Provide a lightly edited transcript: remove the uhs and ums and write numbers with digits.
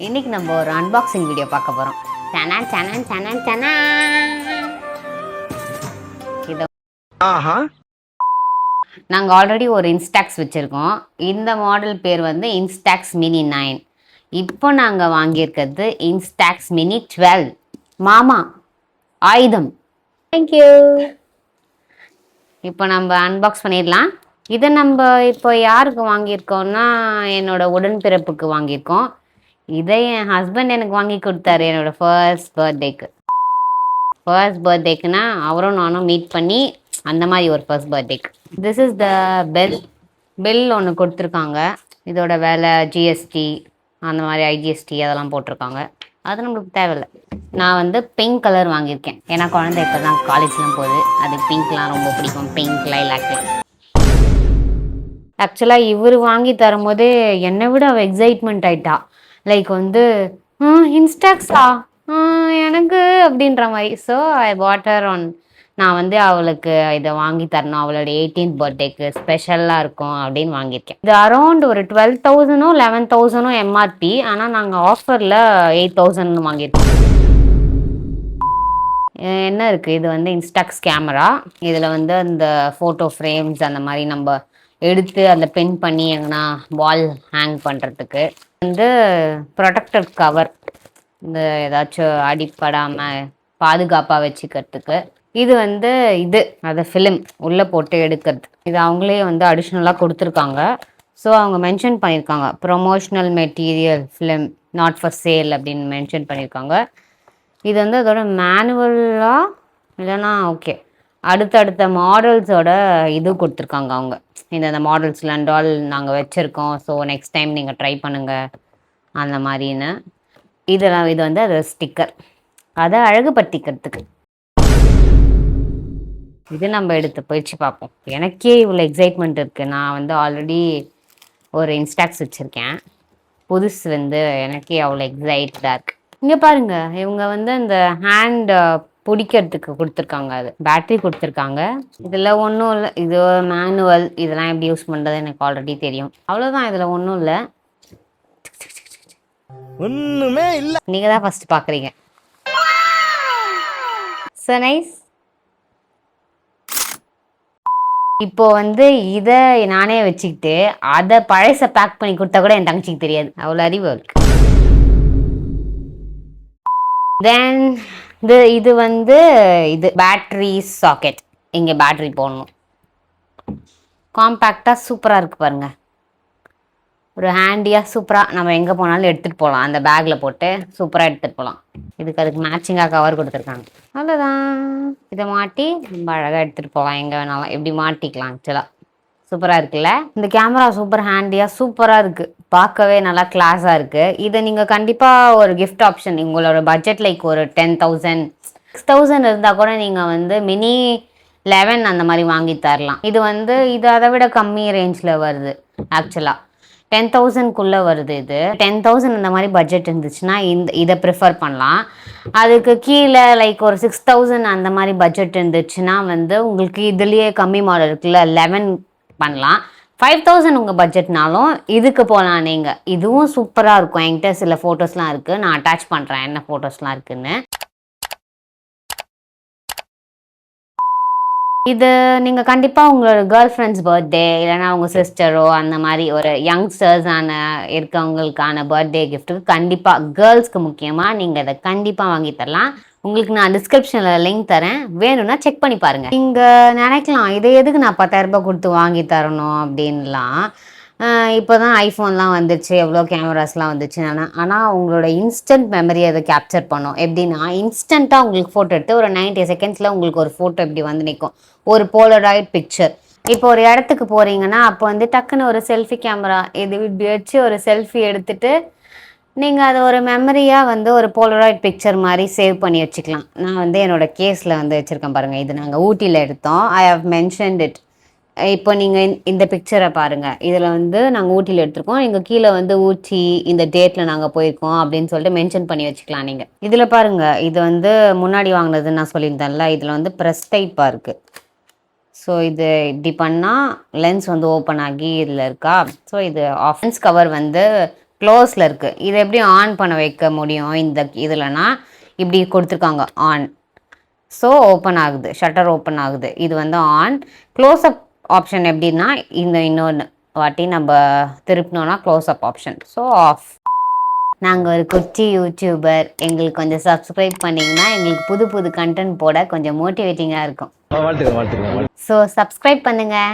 இன்னைக்கு நம்ம ஒரு அன்பாக்சிங் வீடியோ பார்க்க போகிறோம். சனான் சனான் சனான் சனான். இதை நாங்கள் ஆல்ரெடி ஒரு இன்ஸ்டாக்ஸ் வச்சுருக்கோம். இந்த மாடல் பேர் வந்து இன்ஸ்டாக்ஸ் மினி 9. இப்போ நாங்கள் வாங்கியிருக்கிறது இன்ஸ்டாக்ஸ் மினி 12. மாமா ஆயுதம். தேங்க்யூ. இப்போ நம்ம அன்பாக்ஸ் பண்ணிடலாம். இதை நம்ம இப்போ யாருக்கு வாங்கியிருக்கோம்னா என்னோட உடன்பிறப்புக்கு வாங்கியிருக்கோம். இதை என் ஹஸ்பண்ட் எனக்கு வாங்கி கொடுத்தாரு என்னோட ஃபர்ஸ்ட் பர்த்டேக்குன்னா அவரும் நானும் மீட் பண்ணி அந்த மாதிரி ஒரு ஃபர்ஸ்ட் பர்த்டேக்கு. திஸ் இஸ் த பில் ஒன்று கொடுத்துருக்காங்க. இதோட வேலை ஜிஎஸ்டி அந்த மாதிரி ஐஜிஎஸ்டி அதெல்லாம் போட்டிருக்காங்க. அது நம்மளுக்கு தேவையில்லை. நான் வந்து பிங்க் கலர் வாங்கியிருக்கேன். ஏன்னா குழந்தை இப்போ தான் காலேஜ்லாம் போகுது. அது பிங்க்லாம் ரொம்ப பிடிக்கும். பிங்க் லைலாக்லாம். ஆக்சுவலாக இவர் வாங்கி தரும்போதே என்னை விட அவள் எக்ஸைட்மெண்ட் ஆயிட்டா. லைக் வந்து இன்ஸ்டாக்ஸா எனக்கு அப்படின்ற மாதிரி. So I water on. நான் வந்து அவளுக்கு இதை வாங்கி தரணும், அவளோட 18th பர்த்டேக்கு ஸ்பெஷலாக இருக்கும் அப்படின்னு வாங்கியிருக்கேன். இது அரௌண்ட் ஒரு 12,000 11,000 எம்ஆர்பி. ஆனால் நாங்கள் ஆஃபரில் 8,000 வாங்கியிருக்கோம். என்ன இருக்குது, இது வந்து இன்ஸ்டாக்ஸ் கேமரா. இதில் வந்து அந்த ஃபோட்டோ ஃப்ரேம்ஸ் அந்த மாதிரி நம்ம எடுத்து அந்த பின் பண்ணி எங்கன்னா வால் ஹேங் பண்ணுறதுக்கு. வந்து ப்ரொடெக்டர் கவர், இந்த ஏதாச்சும் அடிப்படாமல் பாதுகாப்பாக வச்சுக்கிறதுக்கு. இது வந்து அதை ஃபிலிம் உள்ளே போட்டு எடுக்கிறது. இது அவங்களே வந்து அடிஷ்னலாக கொடுத்துருக்காங்க. ஸோ அவங்க மென்ஷன் பண்ணியிருக்காங்க promotional material film not for sale அப்படின்னு மென்ஷன் பண்ணியிருக்காங்க. இது வந்து அதோட மேனுவலாக இல்லைன்னா ஓகே அடுத்தடுத்த மாடல்ஸோட இது கொடுத்துருக்காங்க. அவங்க இந்த மாடல்ஸ்லாம் டால் நாங்கள் வச்சுருக்கோம், ஸோ நெக்ஸ்ட் டைம் நீங்கள் ட்ரை பண்ணுங்கள் அந்த மாதிரின்னு. இது வந்து அது ஸ்டிக்கர், அதை அழகுபடுத்திக்கிறதுக்கு. இது நம்ம எடுத்து போயிடுச்சு பார்ப்போம். எனக்கே இவ்வளோ எக்ஸைட்மெண்ட் இருக்குது. நான் வந்து ஆல்ரெடி ஒரு இன்ஸ்டாக்ஸ் வச்சுருக்கேன். புதுசு வந்து எனக்கே அவ்வளோ எக்ஸைட்டடாக இருக்குது. இங்கே பாருங்கள், இவங்க வந்து அந்த ஹேண்ட் பிடிக்கிறதுக்கு கொடுத்துருக்காங்க. அது பேட்ரி கொடுத்துருக்காங்க. இதில் ஒன்றும் இல்லை, இது மேனுவல். இதெல்லாம் எப்படி யூஸ் பண்ணுறது எனக்கு ஆல்ரெடி தெரியும். அவ்வளோதான், இதில் ஒன்றும் இல்லை. ஒன்றுமே இல்லை. நீங்கள் தான் ஃபஸ்ட்டு பார்க்குறீங்க. So nice. இப்போ வந்து இதை நானே வச்சுக்கிட்டு அதை பழச பேக் பண்ணி கொடுத்தா கூட என் தங்கச்சிக்கு தெரியாது. அவ்வளோ அறிவு இருக்கு. தென் இது வந்து பேட்ரி சாக்கெட். இங்கே பேட்ரி போடணும். காம்பேக்டாக சூப்பராக இருக்குது பாருங்கள். ஒரு ஹேண்டியாக சூப்பராக நம்ம எங்கே போனாலும் எடுத்துகிட்டு போகலாம். அந்த பேக்கில் போட்டு சூப்பராக எடுத்துகிட்டு போகலாம். அதுக்கு மேட்சிங்காக கவர் கொடுத்துருக்காங்க. அவ்வளோதான். இதை மாட்டி ரொம்ப அழகாக எடுத்துகிட்டு போகலாம். எங்கே வேணாலும் எப்படி மாட்டிக்கலாம். ஆக்சுவலாக சூப்பராக இருக்குல்ல. இந்த கேமரா சூப்பர் ஹேண்டியாக சூப்பராக இருக்குது. பார்க்கவே நல்லா கிளாஸாக இருக்குது. இதை நீங்கள் கண்டிப்பாக ஒரு கிஃப்ட் ஆப்ஷன் உங்களோட பட்ஜெட் லைக் ஒரு 10,000 6,000 இருந்தால் கூட நீங்கள் வந்து மினி 11 அந்த மாதிரி வாங்கி தரலாம். இது வந்து அதை விட கம்மி ரேஞ்சில் வருது. ஆக்சுவலாக 10,000க்குள்ளே வருது. இது 10,000 இந்த மாதிரி பட்ஜெட் இருந்துச்சுன்னா இதை ப்ரிஃபர் பண்ணலாம். அதுக்கு கீழே லைக் ஒரு 6,000 அந்த மாதிரி பட்ஜெட் இருந்துச்சுன்னா வந்து உங்களுக்கு இதுலேயே கம்மி மாடல் இருக்குல்ல 11 பண்ணலாம். 5,000 உங்கள் பட்ஜெட்னாலும் இதுக்கு போகலாம் நீங்கள். இதுவும் சூப்பராக இருக்கும். என்கிட்ட சில ஃபோட்டோஸ்லாம் இருக்குது, நான் அட்டாச் பண்ணுறேன் என்ன ஃபோட்டோஸ்லாம் இருக்குதுன்னு. இது நீங்கள் கண்டிப்பாக உங்களோட கேர்ள் ஃப்ரெண்ட்ஸ் பர்த்டே இல்லைனா உங்கள் சிஸ்டரோ அந்த மாதிரி ஒரு யங்ஸ்டர்ஸான இருக்கவங்களுக்கான பர்த்டே கிஃப்ட்டுக்கு கண்டிப்பாக கேர்ள்ஸ்க்கு முக்கியமாக நீங்கள் இதை கண்டிப்பாக வாங்கி தரலாம். உங்களுக்கு நான் டிஸ்கிரிப்ஷனில் லிங்க் தரேன், வேணும்னா செக் பண்ணி பாருங்கள். நீங்கள் நினைக்கலாம் இதை எதுக்கு நான் 10,000 ரூபாய் கொடுத்து வாங்கி தரணும் அப்படின்லாம். இப்போ தான் ஐஃபோன்லாம் வந்துச்சு, எவ்வளோ கேமராஸ்லாம் வந்துச்சு. ஆனால் உங்களோட இன்ஸ்டன்ட் மெமரி அதை கேப்சர் பண்ணும். எப்படின்னா இன்ஸ்டண்ட்டாக உங்களுக்கு ஃபோட்டோ எடுத்து ஒரு 90 செகண்ட்ஸில் உங்களுக்கு ஒரு ஃபோட்டோ இப்படி வந்து நிற்கும், ஒரு போலராய்ட் பிக்சர். இப்போ ஒரு இடத்துக்கு போகிறீங்கன்னா அப்போ வந்து டக்குன்னு ஒரு செல்ஃபி கேமரா இது இப்படி வச்சு ஒரு செல்ஃபி எடுத்துகிட்டு நீங்கள் அதை ஒரு மெமரியாக வந்து ஒரு போலராய்ட் பிக்சர் மாதிரி சேவ் பண்ணி வச்சுக்கலாம். நான் வந்து என்னோடய கேஸில் வந்து வச்சுருக்கேன் பாருங்கள். இது நாங்கள் ஊட்டியில் எடுத்தோம். I have mentioned it. இப்போ நீங்கள் இந்த பிக்சரை பாருங்கள். இதில் வந்து நாங்கள் ஊட்டியில் எடுத்திருக்கோம். எங்கள் கீழே வந்து ஊட்டி இந்த டேட்டில் நாங்கள் போயிருக்கோம் அப்படின்னு சொல்லிட்டு மென்ஷன் பண்ணி வச்சுக்கலாம் நீங்கள். இதில் பாருங்கள், இது வந்து முன்னாடி வாங்கினதுன்னு நான் சொல்லியிருந்தேன்ல, இதில் வந்து ப்ரெஸ் டைப்பாக இருக்குது. ஸோ இது இப்படி பண்ணால் லென்ஸ் வந்து ஓப்பன் ஆகி இதில் இருக்கா. ஸோ இது ஆஃபன்ஸ் கவர் வந்து க்ளோஸில் இருக்குது. இதை எப்படி ஆன் பண்ண வைக்க முடியும் இந்த இதுலனா இப்படி கொடுத்துருக்காங்க ஆன். ஸோ ஓப்பன் ஆகுது, ஷட்டர் ஓப்பன் ஆகுது. இது வந்து ஆன். க்ளோஸ்அப் ஆப்ஷன் எப்படின்னா இந்த இன்னொன்று வாட்டி நம்ம திருப்பினோன்னா க்ளோஸ்அப் ஆப்ஷன். So off. நாங்கள் ஒரு குச்சி யூடியூபர். எங்களுக்கு கொஞ்சம் சப்ஸ்கிரைப் பண்ணிங்கன்னா எங்களுக்கு புது புது கண்டென்ட் போட கொஞ்சம் மோட்டிவேட்டிங்காக இருக்கும். ஸோ சப்ஸ்கிரைப் பண்ணுங்கள்.